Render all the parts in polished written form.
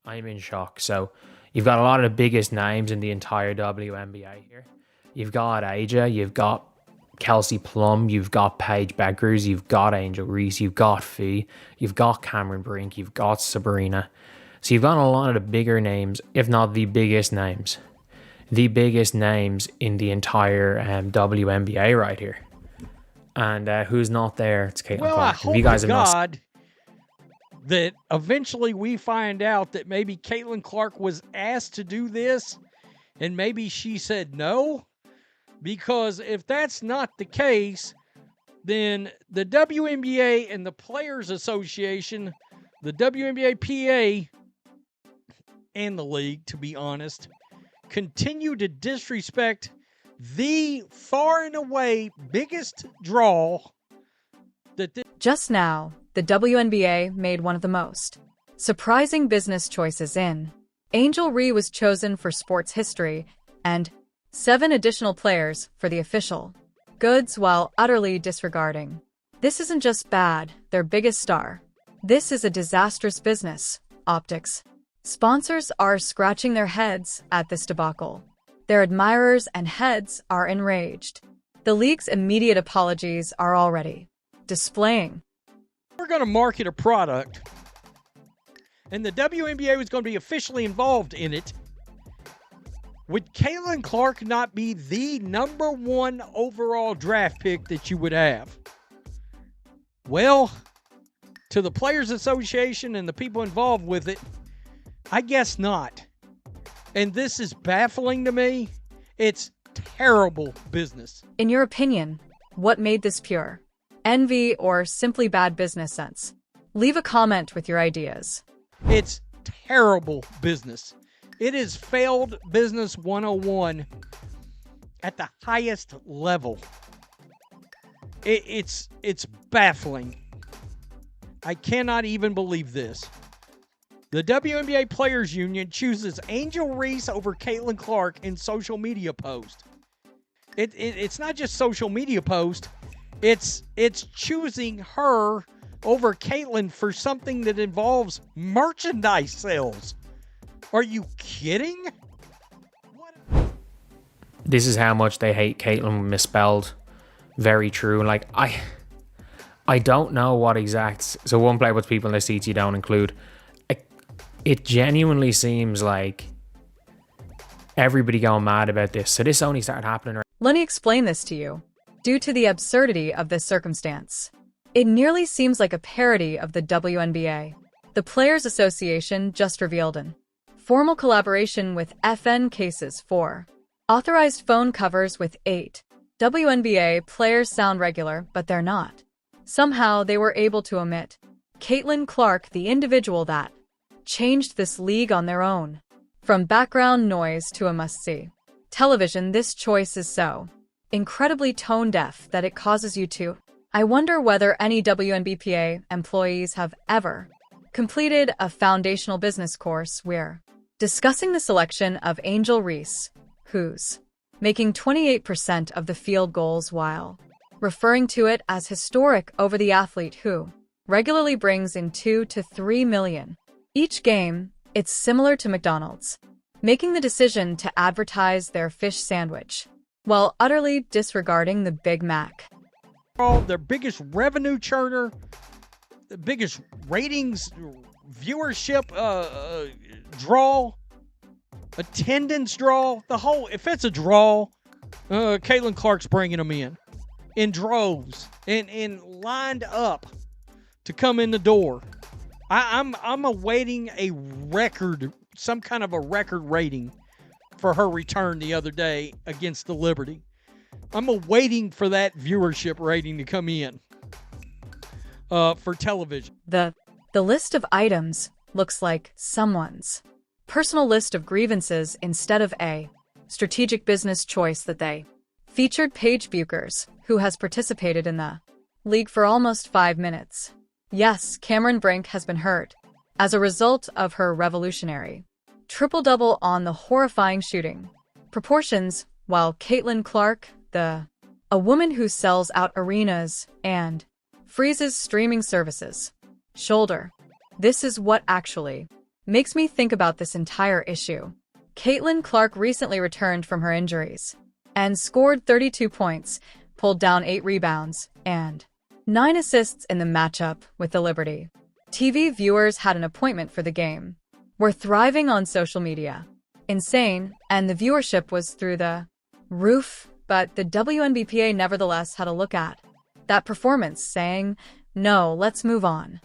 I'm in shock. So you've got a lot of the biggest names in the entire WNBA here. You've got Aja, you've got Kelsey Plum, you've got Paige Beckers, you've got Angel Reese, you've got Fee, you've got Cameron Brink, you've got Sabrina. So you've got a lot of the bigger names, if not the biggest names. The biggest names in the entire WNBA right here. And who's not there? It's Caitlin Well, Clark. I hope to God that eventually we find out that maybe Caitlin Clark was asked to do this and maybe she said no. Because if that's not the case, then the WNBA and the Players Association, the WNBA PA, and the league, to be honest, continue to disrespect the far and away biggest draw that Just now, the WNBA made one of the most surprising business choices in. Angel Reese was chosen for sports history and 7 additional players for the official goods while utterly disregarding. This isn't just bad, their biggest star. This is a disastrous business optics. Sponsors are scratching their heads at this debacle. Their admirers and heads are enraged. The league's immediate apologies are already displaying. We're going to market a product, and the WNBA was going to be officially involved in it. Would Caitlin Clark not be the #1 overall draft pick that you would have? Well, to the Players Association and the people involved with it, I guess not. And this is baffling to me. It's terrible business. In your opinion, what made this pure envy or simply bad business sense? Leave a comment with your ideas. It's terrible business. It is failed business 101 at the highest level. It's baffling. I cannot even believe this. The WNBA Players Union chooses Angel Reese over Caitlin Clark in social media post. It's not just social media post. It's choosing her over Caitlin for something that involves merchandise sales. Are you kidding? This is how much they hate Caitlin misspelled. Very true. Like, I don't know what exact... So one player with people in the seats you don't include. It genuinely seems like everybody going mad about this. So this only started happening... Let me explain this to you. Due to the absurdity of this circumstance, it nearly seems like a parody of the WNBA. The Players Association just revealed an formal collaboration with FN Cases for authorized phone covers with 8 WNBA players sound regular, but they're not. Somehow they were able to omit Caitlin Clark, the individual that changed this league on their own. From background noise to a must-see television, this choice is so incredibly tone-deaf that it causes you to... I wonder whether any WNBPA employees have ever completed a foundational business course where discussing the selection of Angel Reese, who's making 28% of the field goals while referring to it as historic over the athlete who regularly brings in 2 to 3 million each game. It's similar to McDonald's making the decision to advertise their fish sandwich while utterly disregarding the Big Mac. Their biggest revenue churner, the biggest ratings, viewership draw, attendance draw, the whole... If it's a draw, Caitlin Clark's bringing them in droves and lined up to come in the door. I'm awaiting a record, some kind of a record rating for her return the other day against the Liberty. I'm awaiting for that viewership rating to come in for television. The list of items looks like someone's personal list of grievances instead of a strategic business choice that they featured Paige Beckers, who has participated in the league for almost 5 minutes. Yes, Cameron Brink has been hurt as a result of her revolutionary triple-double on the horrifying shooting proportions, while Caitlin Clark, a woman who sells out arenas and freezes streaming services, shoulder. This is what actually makes me think about this entire issue. Caitlin Clark recently returned from her injuries and scored 32 points, pulled down 8 rebounds, and 9 assists in the matchup with the Liberty. TV viewers had an appointment for the game. Were thriving on social media. Insane, and the viewership was through the roof, but the WNBPA nevertheless had a look at that performance, saying, "No, let's move on."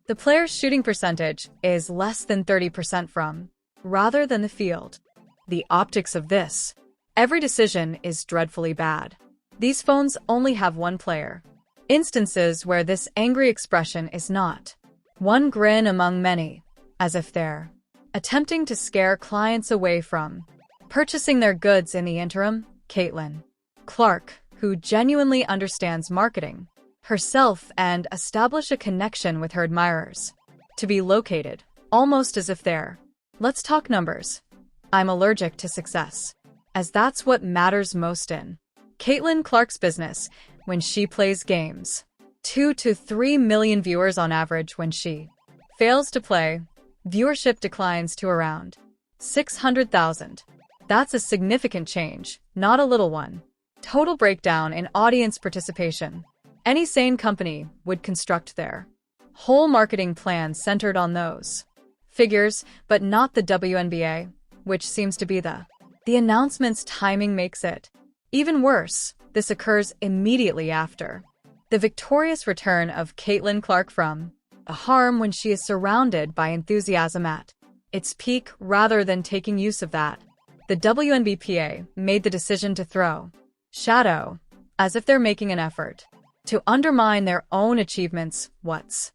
The player's shooting percentage is less than 30% from, rather than the field. The optics of this. Every decision is dreadfully bad. These phones only have one player. Instances where this angry expression is not one grin among many, as if they're attempting to scare clients away from purchasing their goods in the interim. Caitlin Clark, who genuinely understands marketing herself and establish a connection with her admirers, to be located, almost as if they're, let's talk numbers. I'm allergic to success, as that's what matters most in Caitlin Clark's business when she plays games. 2 to 3 million viewers on average. When she fails to play, viewership declines to around 600,000. That's a significant change, not a little one. Total breakdown in audience participation. Any sane company would construct their whole marketing plan centered on those figures, but not the WNBA, which seems to be the announcement's timing makes it even worse. This occurs immediately after the victorious return of Caitlin Clark from a harm, when she is surrounded by enthusiasm at its peak. Rather than taking use of that, the WNBPA made the decision to throw shadow, as if they're making an effort to undermine their own achievements. What's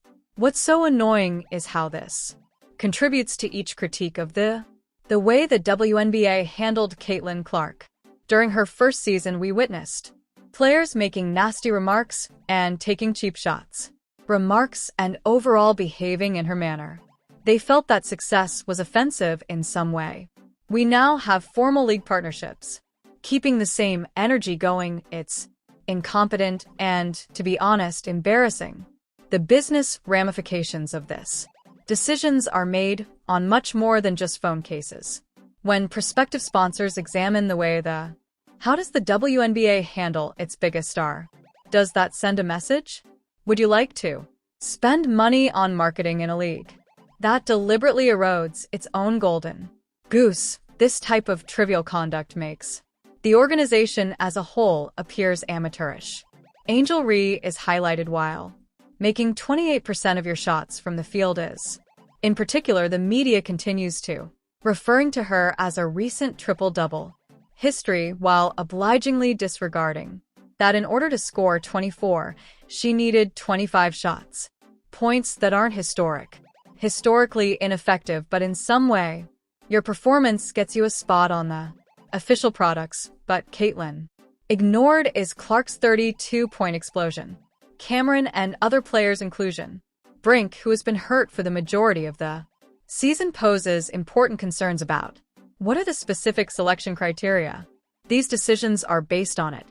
so annoying is how this contributes to each critique of the way the WNBA handled Caitlin Clark. During her first season, we witnessed players making nasty remarks and taking cheap shots. Remarks and overall behaving in her manner. They felt that success was offensive in some way. We now have formal league partnerships. Keeping the same energy going, it's incompetent and, to be honest, embarrassing. The business ramifications of this decisions are made on much more than just phone cases. When prospective sponsors examine the way how does the WNBA handle its biggest star? Does that send a message? Would you like to spend money on marketing in a league that deliberately erodes its own golden goose? This type of trivial conduct makes the organization as a whole appears amateurish. Angel Reese is highlighted while making 28% of your shots from the field is. In particular, the media continues to referring to her as a recent triple-double history, while obligingly disregarding that in order to score 24, she needed 25 shots. Points that aren't historically ineffective, but in some way, your performance gets you a spot on the official products. But Caitlin ignored is Clark's 32-point explosion. Cameron and other players' inclusion. Brink, who has been hurt for the majority of the season, poses important concerns about what are the specific selection criteria. These decisions are based on it.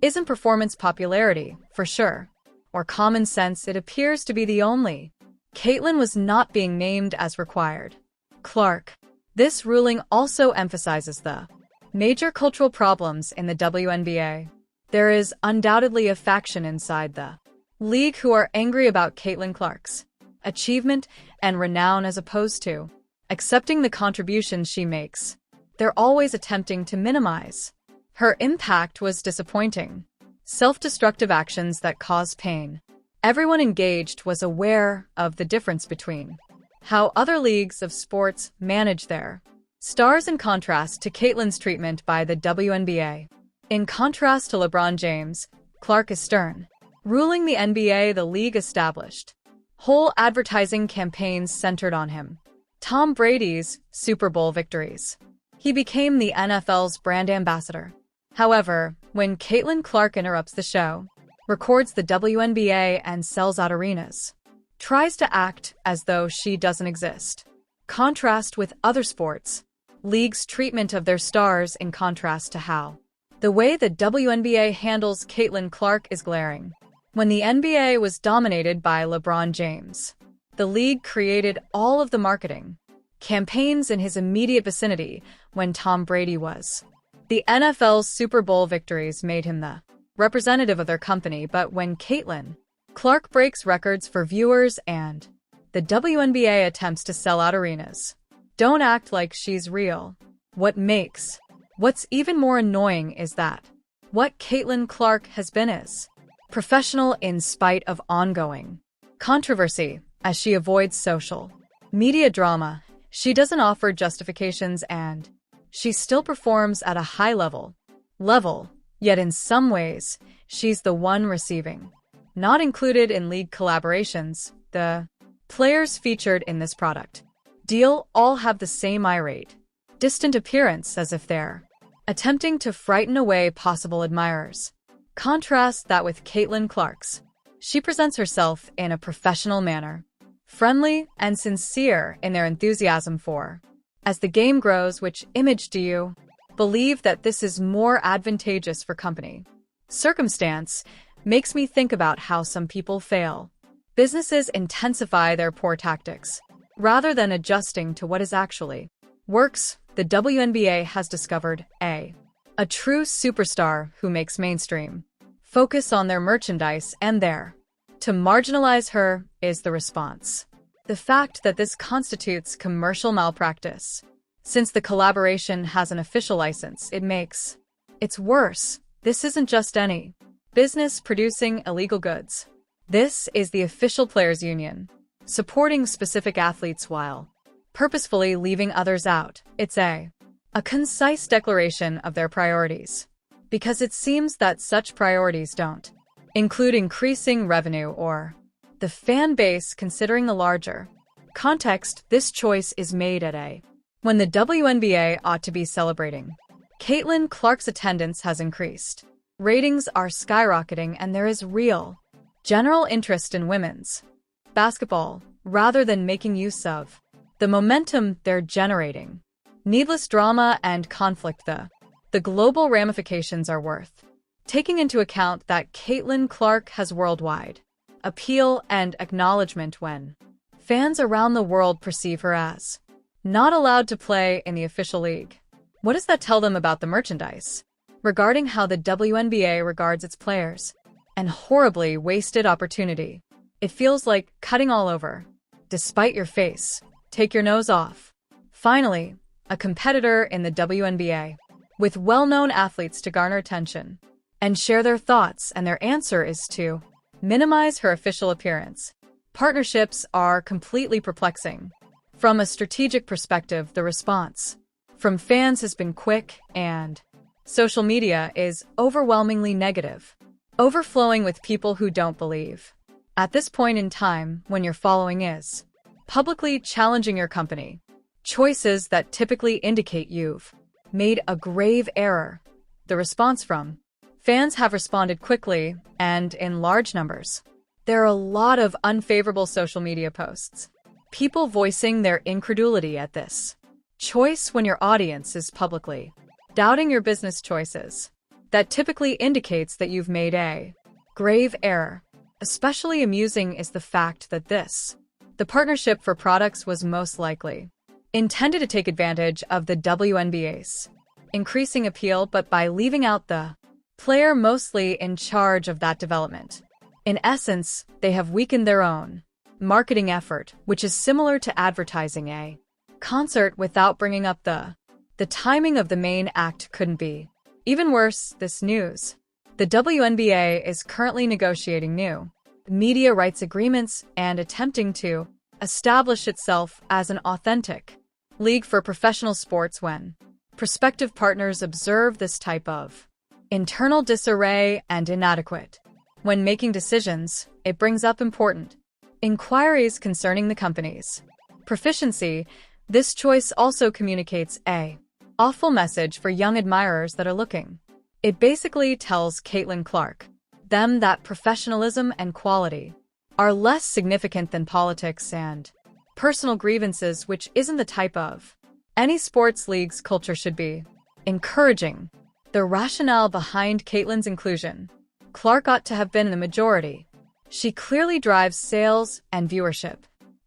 Isn't performance popularity, for sure, or common sense? It appears to be the only. Caitlin was not being named as required. Clark. This ruling also emphasizes the major cultural problems in the WNBA. There is undoubtedly a faction inside the league who are angry about Caitlin Clark's achievement and renown as opposed to accepting the contributions she makes. They're always attempting to minimize her impact. Was disappointing. Self-destructive actions that cause pain. Everyone engaged was aware of the difference between how other leagues of sports manage their stars in contrast to Caitlin's treatment by the WNBA. In contrast to LeBron James, Clark is stern. Ruling the NBA, the league established whole advertising campaigns centered on him. Tom Brady's Super Bowl victories. He became the NFL's brand ambassador. However, when Caitlin Clark interrupts the show, records the WNBA and sells out arenas, tries to act as though she doesn't exist. Contrast with other sports. Leagues' treatment of their stars in contrast to how the way the WNBA handles Caitlin Clark is glaring. When the NBA was dominated by LeBron James, the league created all of the marketing. campaigns in his immediate vicinity when Tom Brady was. The NFL's Super Bowl victories made him the representative of their company, but when Caitlin Clark breaks records for viewers and the WNBA attempts to sell out arenas, don't act like she's real. What's even more annoying is that what Caitlin Clark has been is professional in spite of ongoing controversy. As she avoids social media drama, she doesn't offer justifications, and she still performs at a high level, yet in some ways, she's the one receiving. Not included in league collaborations, the players featured in this product deal all have the same irate, distant appearance, as if they're attempting to frighten away possible admirers. Contrast that with Caitlin Clark's. She presents herself in a professional manner, friendly and sincere in their enthusiasm for. As the game grows, which image do you believe that this is more advantageous for company? Circumstance makes me think about how some people fail. Businesses intensify their poor tactics rather than adjusting to what is actually works. The WNBA has discovered a true superstar who makes mainstream focus on their merchandise, and there to marginalize her is the response. The fact that this constitutes commercial malpractice. Since the collaboration has an official license, it's worse. This isn't just any business producing illegal goods. This is the official players union, supporting specific athletes while purposefully leaving others out. It's a concise declaration of their priorities, because it seems that such priorities don't include increasing revenue or the fan base. Considering the larger context, this choice is made at when the WNBA ought to be celebrating. Caitlin Clark's attendance has increased. Ratings are skyrocketing, and there is real general interest in women's basketball, rather than making use of the momentum they're generating. Needless drama and conflict. The global ramifications are worth taking into account that Caitlin Clark has worldwide appeal and acknowledgement when fans around the world perceive her as not allowed to play in the official league. What does that tell them about the merchandise? Regarding how the WNBA regards its players? An horribly wasted opportunity. It feels like cutting all over. Despite your face, take your nose off. Finally, a competitor in the WNBA, with well-known athletes to garner attention and share their thoughts, and their answer is to minimize her official appearance. Partnerships are completely perplexing. From a strategic perspective, the response from fans has been quick, and social media is overwhelmingly negative, overflowing with people who don't believe. At this point in time, when your following is publicly challenging your company, choices that typically indicate you've made a grave error, the response from fans have responded quickly and in large numbers. There are a lot of unfavorable social media posts, people voicing their incredulity at this choice when your audience is publicly doubting your business choices. That typically indicates that you've made a grave error. Especially amusing is the fact that the partnership for products was most likely intended to take advantage of the WNBA's increasing appeal, but by leaving out the player mostly in charge of that development. In essence, they have weakened their own marketing effort, which is similar to advertising a concert without bringing up the timing of the main act. Couldn't be even worse. This news. The WNBA is currently negotiating new media rights agreements and attempting to establish itself as an authentic league for professional sports. When prospective partners observe this type of internal disarray and inadequate when making decisions, it brings up important inquiries concerning the company's proficiency. This choice also communicates a awful message for young admirers that are looking. It basically tells Caitlin Clark them that professionalism and quality are less significant than politics and personal grievances, which isn't the type of any sports league's culture should be encouraging. The rationale behind Caitlin's inclusion. Clark ought to have been in the majority. She clearly drives sales and viewership.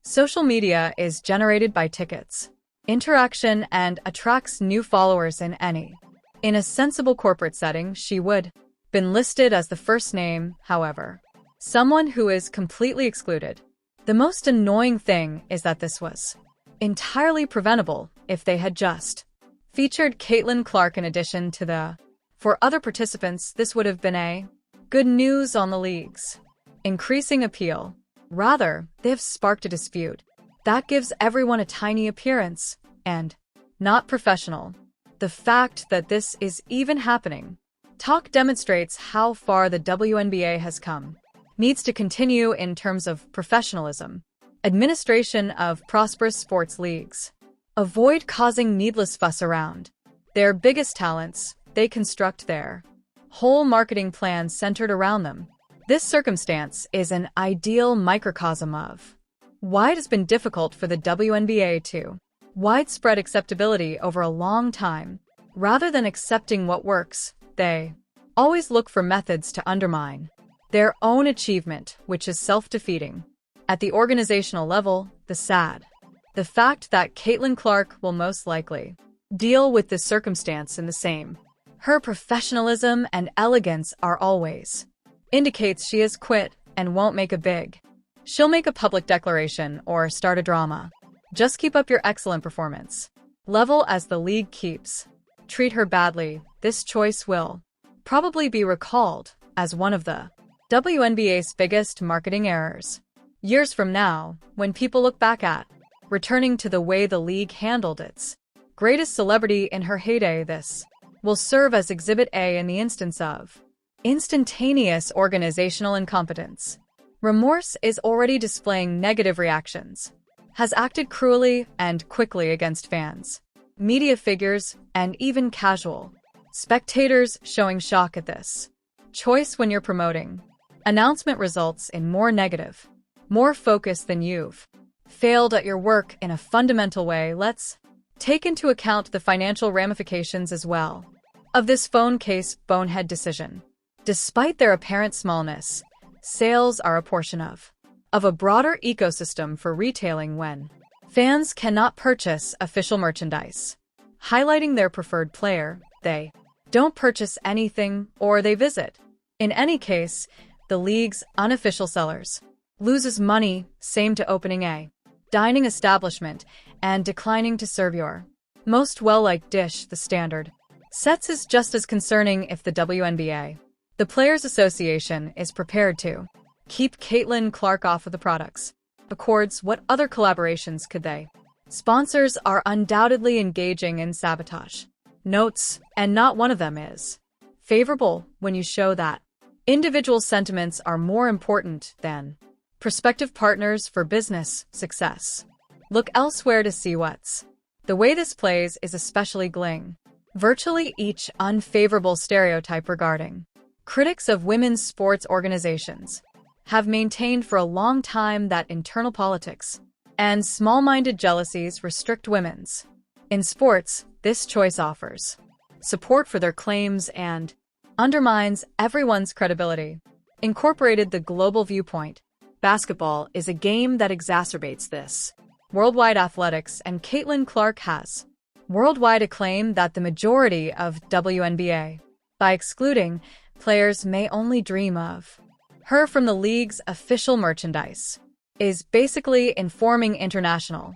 Social media is generated by tickets. interaction and attracts new followers in any. In a sensible corporate setting, she would been listed as the first name, however. Someone who is completely excluded. The most annoying thing is that this was entirely preventable if they had just featured Caitlin Clark in addition to the. For other participants, this would have been a good news on the league's increasing appeal. Rather, they have sparked a dispute that gives everyone a tiny appearance and not professional. The fact that this is even happening talk demonstrates how far the WNBA has come. Needs to continue in terms of professionalism. Administration of prosperous sports leagues. Avoid causing needless fuss around their biggest talents. They construct their whole marketing plan centered around them. This circumstance is an ideal microcosm of why it has been difficult for the WNBA to widespread acceptability over a long time. Rather than accepting what works, they always look for methods to undermine their own achievement, which is self-defeating. At the organizational level, the fact that Caitlin Clark will most likely deal with this circumstance in the same. Her professionalism and elegance are always indicates she has quit and won't make a big. She'll make a public declaration or start a drama. Just keep up your excellent performance level as the league keeps. Treat her badly. This choice will probably be recalled as one of the WNBA's biggest marketing errors. Years from now, when people look back at returning to the way the league handled its greatest celebrity in her heyday, this will serve as Exhibit A in the instance of instantaneous organizational incompetence. Remorse is already displaying negative reactions, has acted cruelly and quickly against fans, media figures, and even casual spectators showing shock at this choice when you're promoting. Announcement results in more negative, more focus than you've failed at your work in a fundamental way. Let's take into account the financial ramifications as well of this phone case bonehead decision. Despite their apparent smallness, sales are a portion of a broader ecosystem for retailing when fans cannot purchase official merchandise, highlighting their preferred player. They don't purchase anything or they visit. In any case, the league's unofficial sellers loses money, same to opening a dining establishment and declining to serve your most well-liked dish. The standard sets is just as concerning if the WNBA, the Players Association, is prepared to keep Caitlin Clark off of the products. Accords, what other collaborations could they? Sponsors are undoubtedly engaging in sabotage notes, and not one of them is favorable when you show that individual sentiments are more important than prospective partners for business success. Look elsewhere to see what's. The way this plays is especially gling. Virtually each unfavorable stereotype regarding critics of women's sports organizations have maintained for a long time that internal politics and small-minded jealousies restrict women's. In sports, this choice offers support for their claims and undermines everyone's credibility. Incorporated the global viewpoint. Basketball is a game that exacerbates this. Worldwide athletics, and Caitlin Clark has worldwide acclaim that the majority of WNBA, by excluding players may only dream of her from the league's official merchandise, is basically informing international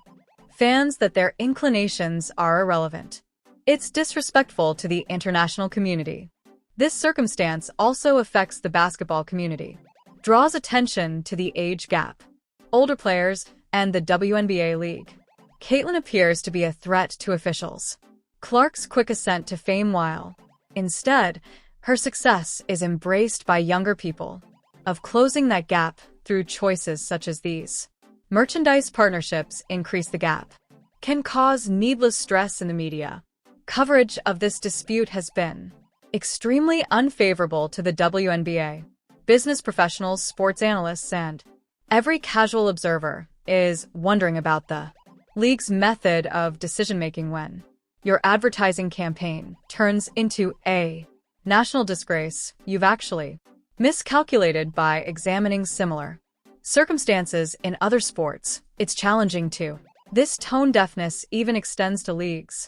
fans that their inclinations are irrelevant. It's disrespectful to the international community. This circumstance also affects the basketball community, draws attention to the age gap, older players, and the WNBA league. Caitlin appears to be a threat to officials. Clark's quick ascent to fame while, instead, her success is embraced by younger people. Of closing that gap through choices such as these. Merchandise partnerships increase the gap. Can cause needless stress in the media. Coverage of this dispute has been extremely unfavorable to the WNBA. Business professionals, sports analysts, and every casual observer is wondering about the league's method of decision-making when your advertising campaign turns into a national disgrace. You've actually miscalculated by examining similar circumstances in other sports. It's challenging to This tone deafness even extends to leagues.